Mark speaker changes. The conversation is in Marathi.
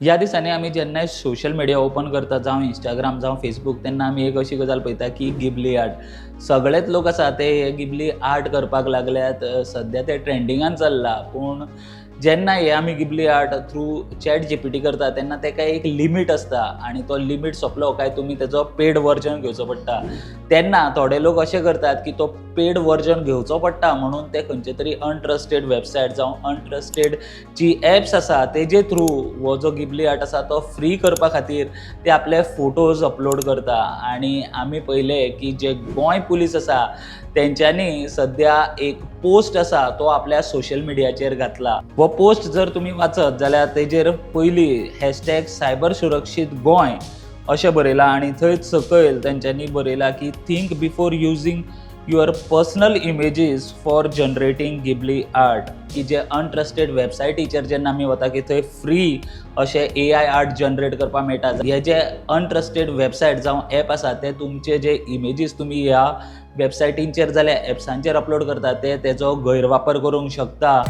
Speaker 1: ह्या दिसांनी आमी जेन्नाय सोशल मिडिया ओपन करता जावं इंस्टाग्राम जावं फेसबूक तेन्ना आमी एक अशी गजाल पळयता की गिबली आर्ट सगळेच लोक आसा ते गिबली आर्ट करपाक लागल्यात। सद्या ते ट्रेंडिंगान चल्ला पूण जेन्ना हे आमी Ghibli art through chat GPT करता तेन्ना तेका एक लिमीट आसता आनी तो लिमीट सोंपलो काय तुमी तेजो पेड वर्जन घेवचो पडटा। तेन्ना थोडे लोक अशें करतात की तो पेड वर्जन घेवचो पडटा म्हणून ते खंयचे तरी अनट्रस्टेड वेबसायट जावं अनट्रस्टेड जी एप्स आसा तेजे थ्रू हो जो गिबली आर्ट आसा तो फ्री करपा खातीर ते आपले फोटोज अपलोड करता। आनी आमी पळयले की जे गोंय पुलीस आसा तेंच्यांनी सद्या एक पोस्ट आसा तो आपल्या सोशल मिडियाचेर घातला। हो पोस्ट जर तुमी वाचत जाल्यार तेजेर पयलीं हॅशटॅग सायबर सुरक्षीत गोंय अशें बरयलां आनी थंयच सकयल तेंच्यांनी बरयलां की think before using your personal images for generating Ghibli art. की जे अनट्रस्टेड वेबसायटीचेर जेन्ना आमी वता की थंय फ्री अशें AI आर्ट जनरेट करपाक मेळटा। हे जे अनट्रस्टेड वेबसायट जावं एप आसा ते तुमचे जे इमेजीस तुमी ह्या वेबसायटींचेर जाल्यार एप्सांचेर अपलोड करता ते तेजो गैरवापर करूंक शकता।